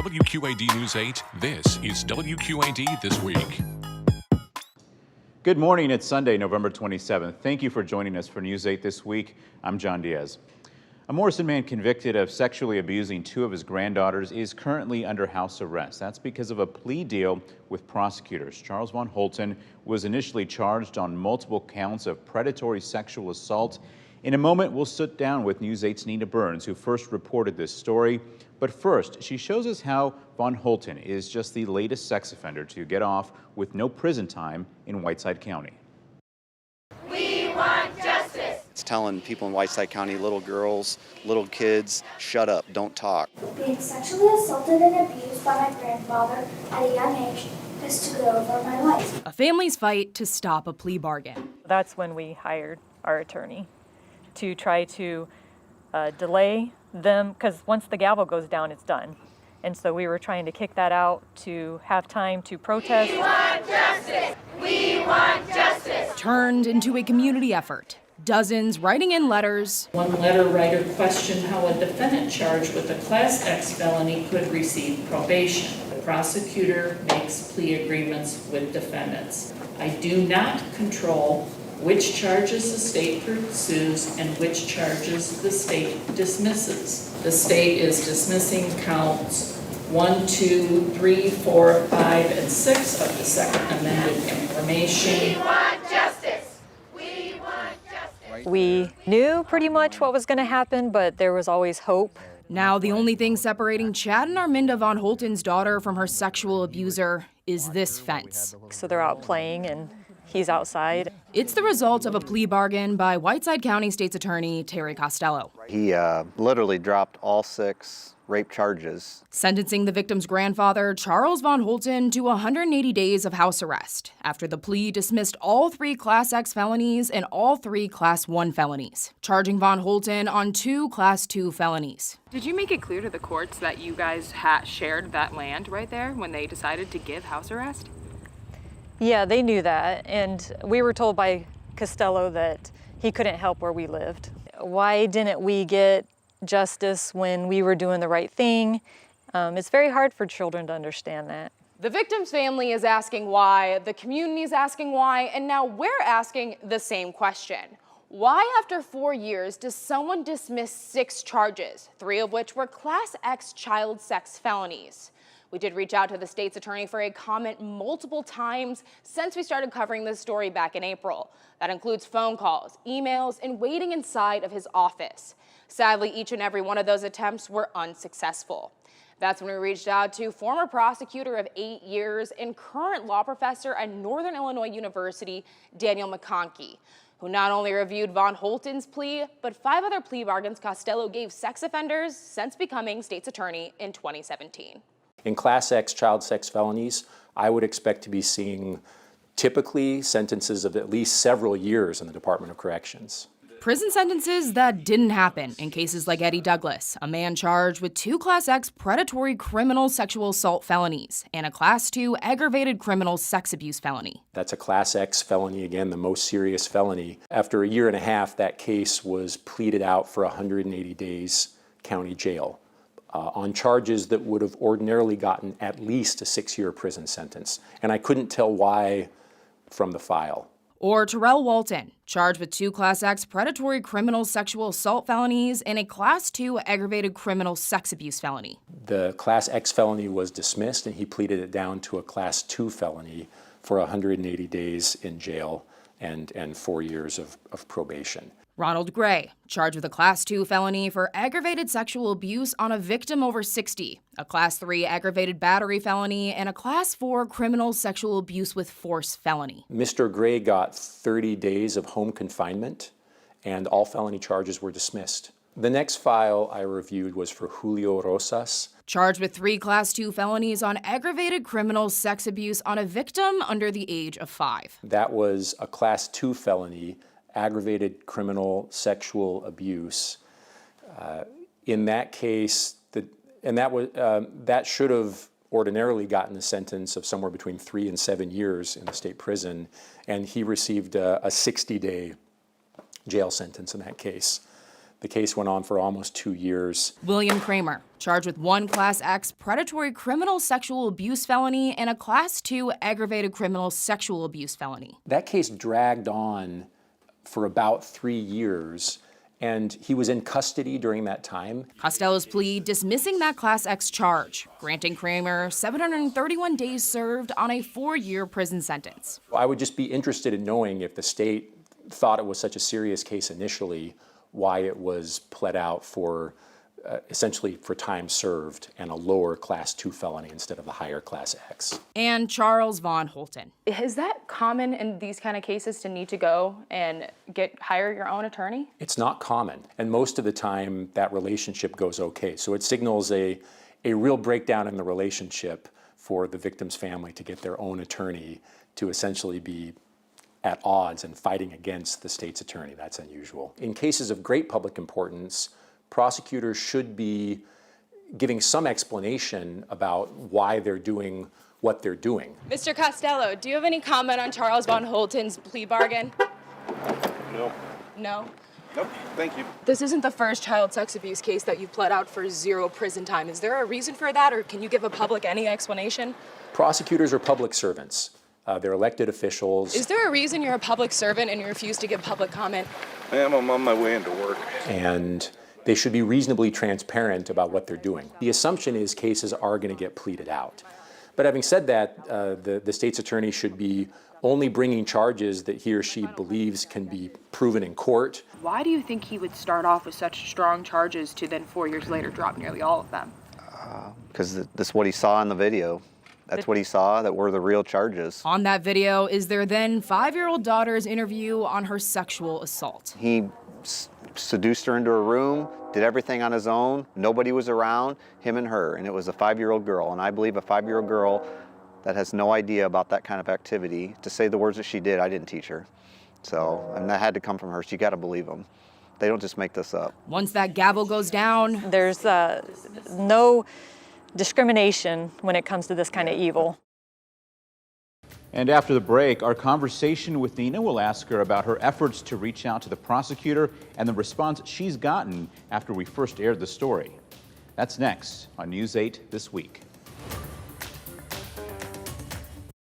WQAD News 8, this is WQAD This Week. Good morning. It's Sunday, November 27th. Thank you for joining us for News 8 This Week. I'm Jon Diaz. A Morrison man convicted of sexually abusing two of his granddaughters is currently under house arrest. That's because of a plea deal with prosecutors. Charles Von Holton was initially charged on multiple counts of predatory sexual assault. In a moment, we'll sit down with News 8's Nina Burns, who first reported this story. But first, she shows us how Von Holton is just the latest sex offender to get off with no prison time in Whiteside County. We want justice. It's telling people in Whiteside County, little girls, little kids, shut up, don't talk. Being sexually assaulted and abused by my grandfather at a young age is to go over my life. A family's fight to stop a plea bargain. That's when we hired our attorney to try to delay them, because once the gavel goes down, it's done. And so we were trying to kick that out to have time to protest. We want justice! We want justice! Turned into a community effort. Dozens writing in letters. One letter writer questioned how a defendant charged with a Class X felony could receive probation. The prosecutor makes plea agreements with defendants. I do not control which charges the state pursues and which charges the state dismisses. The state is dismissing counts 1, 2, 3, 4, 5, and 6 of the second amended information. We want justice! We want justice! We knew pretty much what was going to happen, but there was always hope. Now the only thing separating Chad and Arminda Von Holton's daughter from her sexual abuser is this fence. So they're out playing and he's outside. It's the result of a plea bargain by Whiteside County State's Attorney Terry Costello. He literally dropped all 6 rape charges. Sentencing the victim's grandfather, Charles Von Holton, to 180 days of house arrest after the plea dismissed all 3 Class X felonies and all 3 Class 1 felonies, charging Von Holton on 2 Class 2 felonies. Did you make it clear to the courts that you guys shared that land right there when they decided to give house arrest? Yeah, they knew that, and we were told by Costello that he couldn't help where we lived. Why didn't we get justice when we were doing the right thing? It's very hard for children to understand that. The victim's family is asking why, the community is asking why, and now we're asking the same question. Why, after 4 years, does someone dismiss 6 charges, 3 of which were Class X child sex felonies? We did reach out to the state's attorney for a comment multiple times since we started covering this story back in April. That includes phone calls, emails, and waiting inside of his office. Sadly, each and every one of those attempts were unsuccessful. That's when we reached out to former prosecutor of 8 years and current law professor at Northern Illinois University, Daniel McConkey, who not only reviewed Von Holton's plea, but 5 other plea bargains Costello gave sex offenders since becoming state's attorney in 2017. In Class X child sex felonies, I would expect to be seeing typically sentences of at least several years in the Department of Corrections. Prison sentences that didn't happen in cases like Eddie Douglas, a man charged with 2 Class X predatory criminal sexual assault felonies and a Class 2 aggravated criminal sex abuse felony. That's a Class X felony, again, the most serious felony. After a year and a half, that case was pleaded out for 180 days county jail. On charges that would have ordinarily gotten at least a 6-year prison sentence. And I couldn't tell why from the file. Or Terrell Walton, charged with 2 Class X predatory criminal sexual assault felonies and a Class 2 aggravated criminal sex abuse felony. The Class X felony was dismissed and he pleaded it down to a Class 2 felony for 180 days in jail and 4 years of probation. Ronald Gray, charged with a Class 2 felony for aggravated sexual abuse on a victim over 60, a Class 3 aggravated battery felony, and a Class 4 criminal sexual abuse with force felony. Mr. Gray got 30 days of home confinement, and all felony charges were dismissed. The next file I reviewed was for Julio Rosas, charged with 3 Class 2 felonies on aggravated criminal sex abuse on a victim under the age of 5. That was a Class 2 felony, aggravated criminal sexual abuse. In that case, that should have ordinarily gotten a sentence of somewhere between 3 and 7 years in the state prison, and he received a 60-day jail sentence in that case. The case went on for almost 2 years. William Kramer, charged with 1 Class X predatory criminal sexual abuse felony and a Class 2 aggravated criminal sexual abuse felony. That case dragged on for about 3 years, and he was in custody during that time. Costello's plea dismissing that Class X charge, granting Kramer 731 days served on a 4-year prison sentence. I would just be interested in knowing if the state thought it was such a serious case initially, why it was pled out for essentially for time served and a lower Class 2 felony instead of a higher Class X. And Charles Von Holton. Is that common in these kind of cases to need to go and hire your own attorney? It's not common, and most of the time that relationship goes okay. So it signals a real breakdown in the relationship for the victim's family to get their own attorney to essentially be at odds and fighting against the state's attorney. That's unusual. In cases of great public importance, prosecutors should be giving some explanation about why they're doing what they're doing. Mr. Costello, do you have any comment on Charles Von Holton's plea bargain? No. No? Nope, thank you. This isn't the first child sex abuse case that you've pled out for 0 prison time. Is there a reason for that, or can you give the public any explanation? Prosecutors are public servants. They're elected officials. Is there a reason you're a public servant and you refuse to give public comment? I'm on my way into work. And they should be reasonably transparent about what they're doing. The assumption is cases are going to get pleaded out. But having said that, the state's attorney should be only bringing charges that he or she believes can be proven in court. Why do you think he would start off with such strong charges to then 4 years later drop nearly all of them? Because this is what he saw in the video. That's what he saw, that were the real charges. On that video is their then 5-year-old daughter's interview on her sexual assault. He seduced her into a room, did everything on his own. Nobody was around, him and her, and it was a 5-year-old girl. And I believe a 5-year-old girl that has no idea about that kind of activity, to say the words that she did, I didn't teach her. So, and that had to come from her, so you gotta believe them. They don't just make this up. Once that gavel goes down, there's no discrimination when it comes to this kind of evil. And after the break, our conversation with Nina will ask her about her efforts to reach out to the prosecutor and the response she's gotten after we first aired the story. That's next on News 8 This Week.